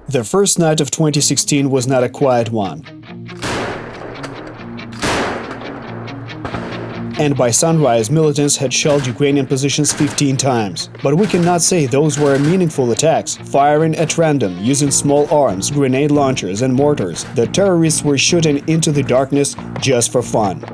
The first night of 2016 was not a quiet one. And by sunrise, militants had shelled Ukrainian positions 15 times. But we cannot say those were meaningful attacks. Firing at random, using small arms, grenade launchers and mortars, the terrorists were shooting into the darkness just for fun.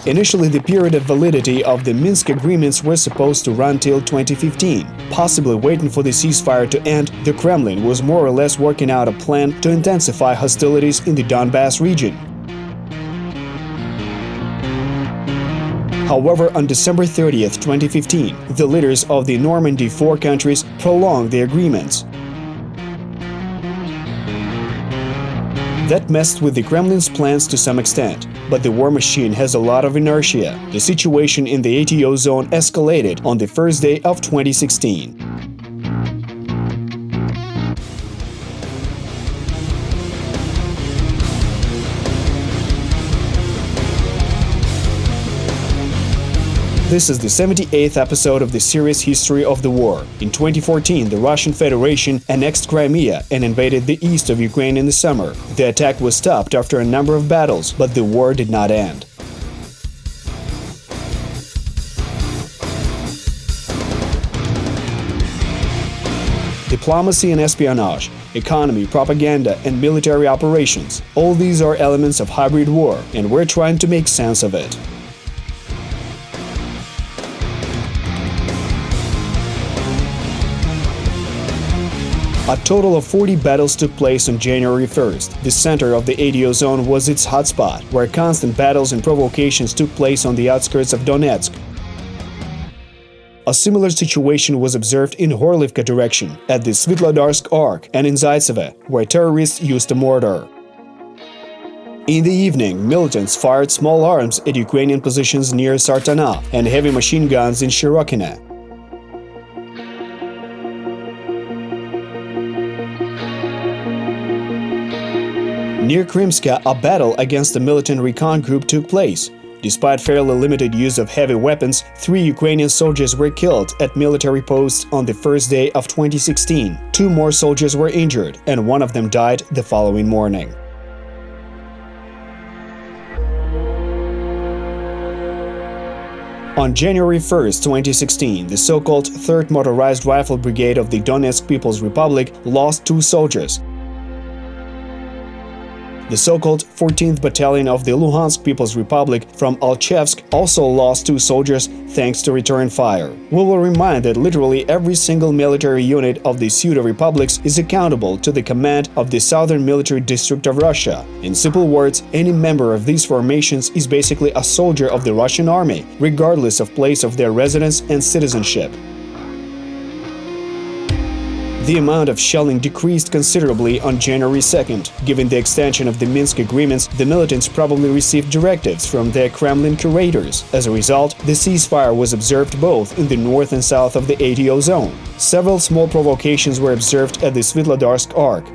Initially, the period of validity of the Minsk agreements was supposed to run till 2015. Possibly waiting for the ceasefire to end, the Kremlin was more or less working out a plan to intensify hostilities in the Donbass region. However, on December 30th, 2015, the leaders of the Normandy 4 countries prolonged the agreements. That messed with the Kremlin's plans to some extent, but the war machine has a lot of inertia. The situation in the ATO zone escalated on the first day of 2016. This is the 78th episode of the series History of the War. In 2014, the Russian Federation annexed Crimea and invaded the east of Ukraine in the summer. The attack was stopped after a number of battles, but the war did not end. Diplomacy and espionage, economy, propaganda, and military operations – all these are elements of hybrid war, and we're trying to make sense of it. A total of 40 battles took place on January 1st. The center of the ATO zone was its hotspot, where constant battles and provocations took place on the outskirts of Donetsk. A similar situation was observed in Horlivka direction, at the Svitlodarsk Arc, and in Zaitsevo, where terrorists used a mortar. In the evening, militants fired small arms at Ukrainian positions near Sartanov and heavy machine guns in Shirokina. Near Krymska, a battle against the militant recon group took place. Despite fairly limited use of heavy weapons, 3 Ukrainian soldiers were killed at military posts on the first day of 2016. 2 more soldiers were injured, and one of them died the following morning. On January 1st, 2016, the so-called 3rd Motorized Rifle Brigade of the Donetsk People's Republic lost 2 soldiers. The so-called 14th Battalion of the Luhansk People's Republic from Alchevsk also lost 2 soldiers thanks to return fire. We will remind that literally every single military unit of the pseudo-republics is accountable to the command of the Southern Military District of Russia. In simple words, any member of these formations is basically a soldier of the Russian army, regardless of place of their residence and citizenship. The amount of shelling decreased considerably on January 2nd. Given the extension of the Minsk agreements, the militants probably received directives from their Kremlin curators. As a result, the ceasefire was observed both in the north and south of the ATO zone. Several small provocations were observed at the Svitlodarsk Arc.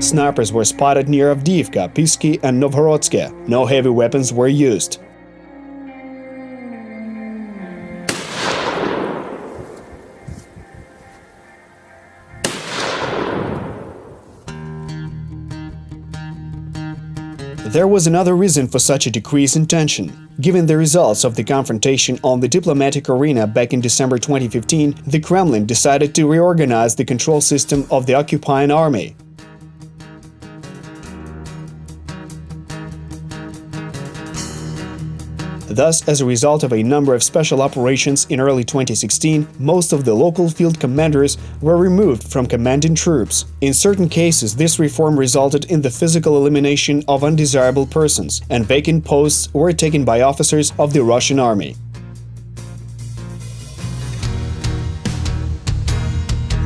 Snipers were spotted near Avdiivka, Pisky, and Novhorodsk. No heavy weapons were used. There was another reason for such a decrease in tension. Given the results of the confrontation on the diplomatic arena back in December 2015, the Kremlin decided to reorganize the control system of the occupying army. Thus, as a result of a number of special operations in early 2016, most of the local field commanders were removed from commanding troops. In certain cases, this reform resulted in the physical elimination of undesirable persons, and vacant posts were taken by officers of the Russian army.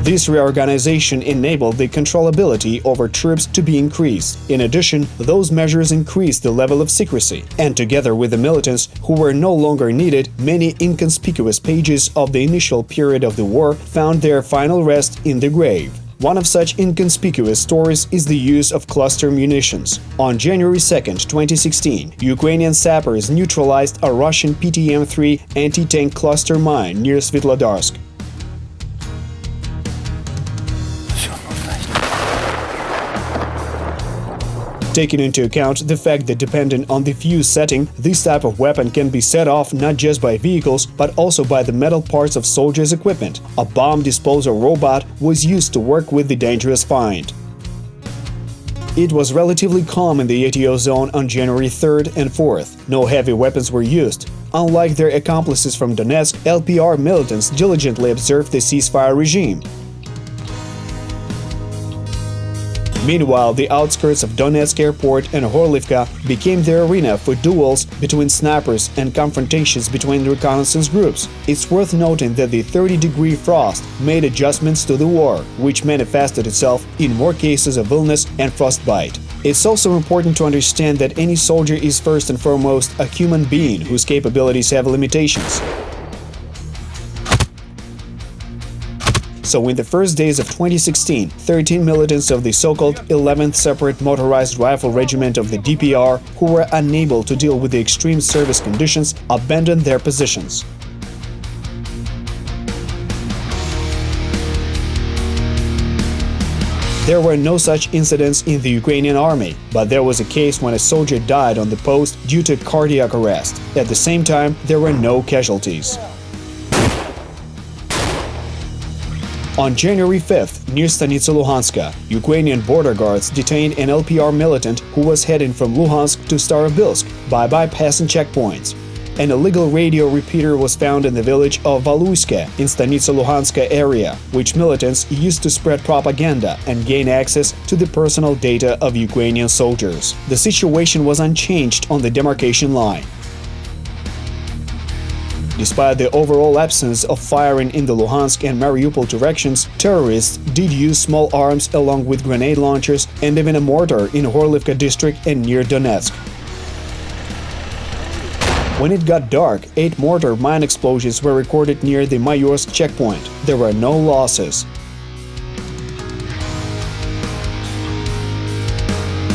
This reorganization enabled the controllability over troops to be increased. In addition, those measures increased the level of secrecy, and together with the militants who were no longer needed, many inconspicuous pages of the initial period of the war found their final rest in the grave. One of such inconspicuous stories is the use of cluster munitions. On January 2, 2016, Ukrainian sappers neutralized a Russian PTM-3 anti-tank cluster mine near Svitlodarsk. Taking into account the fact that depending on the fuse setting, this type of weapon can be set off not just by vehicles, but also by the metal parts of soldiers' equipment, a bomb disposal robot was used to work with the dangerous find. It was relatively calm in the ATO zone on January 3rd and 4th. No heavy weapons were used. Unlike their accomplices from Donetsk, LPR militants diligently observed the ceasefire regime. Meanwhile, the outskirts of Donetsk airport and Horlivka became the arena for duels between snipers and confrontations between reconnaissance groups. It's worth noting that the 30-degree frost made adjustments to the war, which manifested itself in more cases of illness and frostbite. It's also important to understand that any soldier is first and foremost a human being whose capabilities have limitations. So in the first days of 2016, 13 militants of the so-called 11th Separate Motorized Rifle Regiment of the DPR, who were unable to deal with the extreme service conditions, abandoned their positions. There were no such incidents in the Ukrainian army, but there was a case when a soldier died on the post due to cardiac arrest. At the same time, there were no casualties. On January 5th, near Stanitsa Luhanska, Ukrainian border guards detained an LPR militant who was heading from Luhansk to Starobilsk by bypassing checkpoints. An illegal radio repeater was found in the village of Valuiske in Stanitsa Luhanska area, which militants used to spread propaganda and gain access to the personal data of Ukrainian soldiers. The situation was unchanged on the demarcation line. Despite the overall absence of firing in the Luhansk and Mariupol directions, terrorists did use small arms along with grenade launchers and even a mortar in Horlivka district and near Donetsk. When it got dark, 8 mortar mine explosions were recorded near the Mayorsk checkpoint. There were no losses.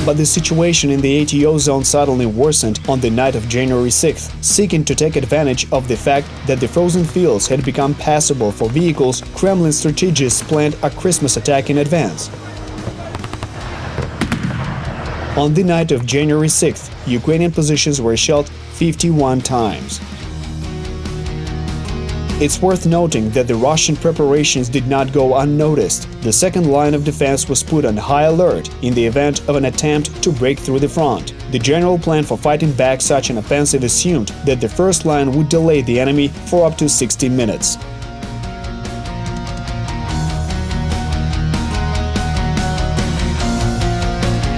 But the situation in the ATO zone suddenly worsened on the night of January 6th, seeking to take advantage of the fact that the frozen fields had become passable for vehicles. Kremlin strategists planned a Christmas attack in advance. On the night of January 6th, Ukrainian positions were shelled 51 times. It's worth noting that the Russian preparations did not go unnoticed. The second line of defense was put on high alert in the event of an attempt to break through the front. The general plan for fighting back such an offensive assumed that the first line would delay the enemy for up to 60 minutes.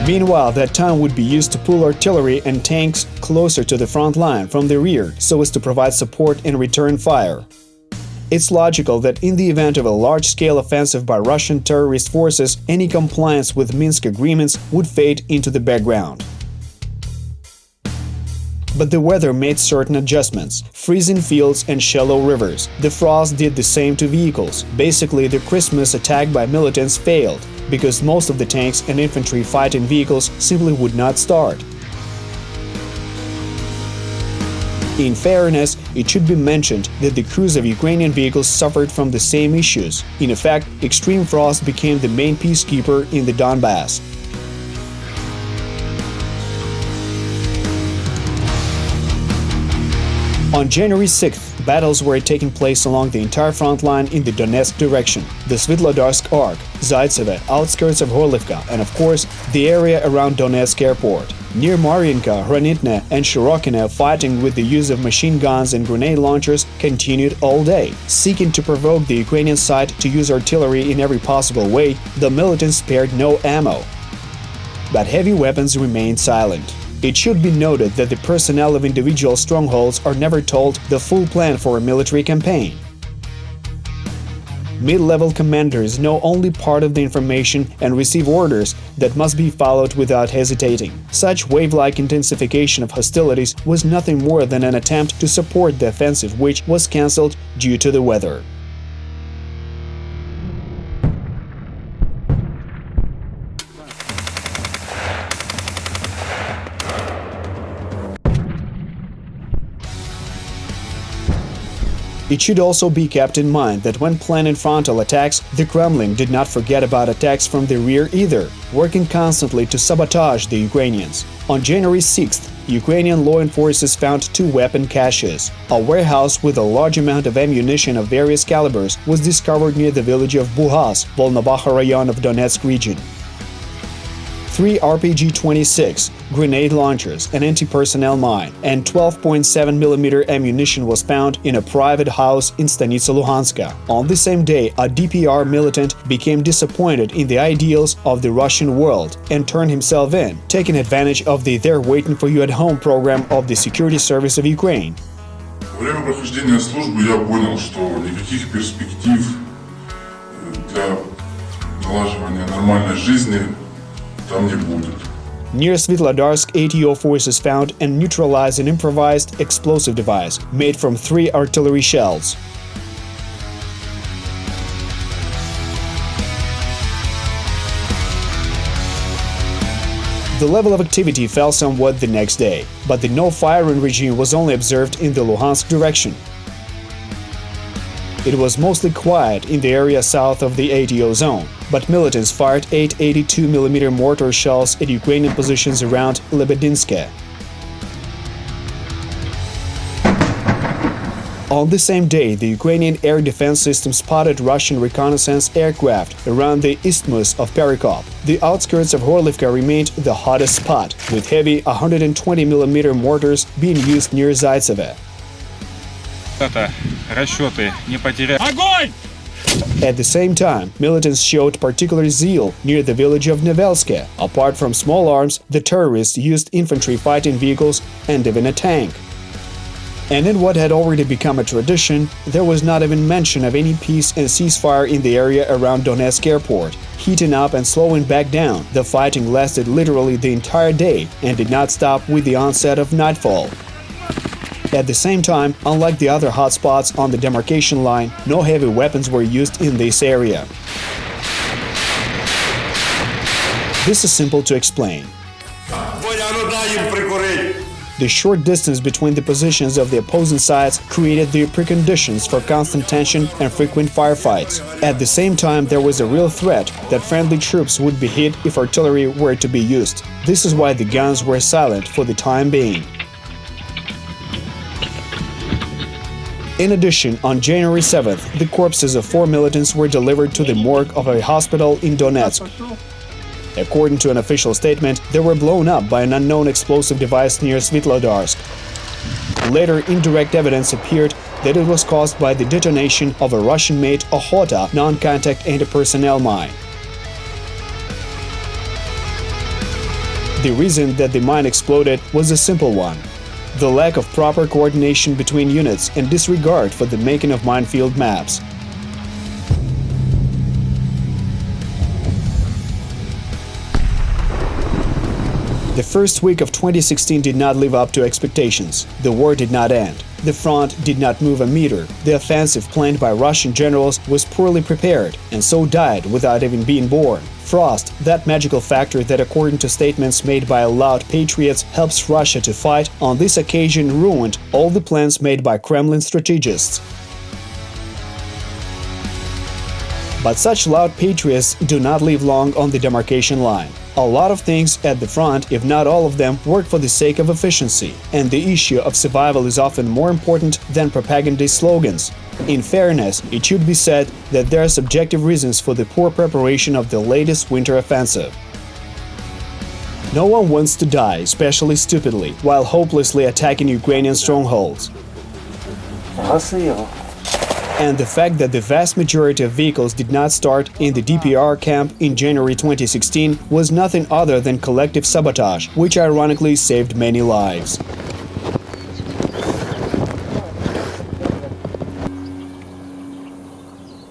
Meanwhile, that time would be used to pull artillery and tanks closer to the front line from the rear so as to provide support and return fire. It's logical that in the event of a large-scale offensive by Russian terrorist forces, any compliance with Minsk agreements would fade into the background. But the weather made certain adjustments. Freezing fields and shallow rivers. The frost did the same to vehicles. Basically, the Christmas attack by militants failed, because most of the tanks and infantry fighting vehicles simply would not start. In fairness, it should be mentioned that the crews of Ukrainian vehicles suffered from the same issues. In effect, extreme frost became the main peacekeeper in the Donbass. On January 6th, battles were taking place along the entire front line in the Donetsk direction, the Svitlodarsk Arc, Zaitsevo, outskirts of Horlivka, and of course, the area around Donetsk airport. Near Mariinka, Hranitne and Shirokine, fighting with the use of machine guns and grenade launchers continued all day. Seeking to provoke the Ukrainian side to use artillery in every possible way, the militants spared no ammo. But heavy weapons remained silent. It should be noted that the personnel of individual strongholds are never told the full plan for a military campaign. Mid-level commanders know only part of the information and receive orders that must be followed without hesitating. Such wave-like intensification of hostilities was nothing more than an attempt to support the offensive, which was cancelled due to the weather. It should also be kept in mind that when planning frontal attacks, the Kremlin did not forget about attacks from the rear either, working constantly to sabotage the Ukrainians. On January 6th, Ukrainian law enforcement found 2 weapon caches. A warehouse with a large amount of ammunition of various calibers was discovered near the village of Buhas, Volnovakha Rayon of Donetsk region. 3 RPG-26, grenade launchers, an anti-personnel mine, and 12.7mm ammunition was found in a private house in Stanitsa Luhanska. On the same day, a DPR militant became disappointed in the ideals of the Russian world and turned himself in, taking advantage of the "They're Waiting for You at Home" program of the Security Service of Ukraine. Во время прохождения службы я понял, что никаких перспектив для налаживания нормальной жизни там не будет. Near Svitlodarsk, ATO forces found and neutralized an improvised explosive device made from 3 artillery shells. The level of activity fell somewhat the next day, but the no-firing regime was only observed in the Luhansk direction. It was mostly quiet in the area south of the ATO zone, but militants fired 8 82mm mortar shells at Ukrainian positions around Lebedinske. On the same day, the Ukrainian air defense system spotted Russian reconnaissance aircraft around the isthmus of Perikop. The outskirts of Horlivka remained the hottest spot, with heavy 120mm mortars being used near Zaitsevo. At the same time, militants showed particular zeal near the village of Nevelske. Apart from small arms, the terrorists used infantry fighting vehicles and even a tank. And in what had already become a tradition, there was not even mention of any peace and ceasefire in the area around Donetsk airport. Heating up and slowing back down, the fighting lasted literally the entire day and did not stop with the onset of nightfall. At the same time, unlike the other hotspots on the demarcation line, no heavy weapons were used in this area. This is simple to explain. The short distance between the positions of the opposing sides created the preconditions for constant tension and frequent firefights. At the same time, there was a real threat that friendly troops would be hit if artillery were to be used. This is why the guns were silent for the time being. In addition, on January 7th, the corpses of 4 militants were delivered to the morgue of a hospital in Donetsk. According to an official statement, they were blown up by an unknown explosive device near Svitlodarsk. Later, indirect evidence appeared that it was caused by the detonation of a Russian-made Ochota non-contact anti-personnel mine. The reason that the mine exploded was a simple one: the lack of proper coordination between units and disregard for the making of minefield maps. The first week of 2016 did not live up to expectations. The war did not end. The front did not move a meter. The offensive planned by Russian generals was poorly prepared, and so died without even being born. Frost, that magical factor that, according to statements made by loud patriots, helps Russia to fight, on this occasion ruined all the plans made by Kremlin strategists. But such loud patriots do not live long on the demarcation line. A lot of things at the front, if not all of them, work for the sake of efficiency, and the issue of survival is often more important than propagandist slogans. In fairness, it should be said that there are subjective reasons for the poor preparation of the latest winter offensive. No one wants to die, especially stupidly, while hopelessly attacking Ukrainian strongholds. And the fact that the vast majority of vehicles did not start in the DPR camp in January 2016 was nothing other than collective sabotage, which ironically saved many lives.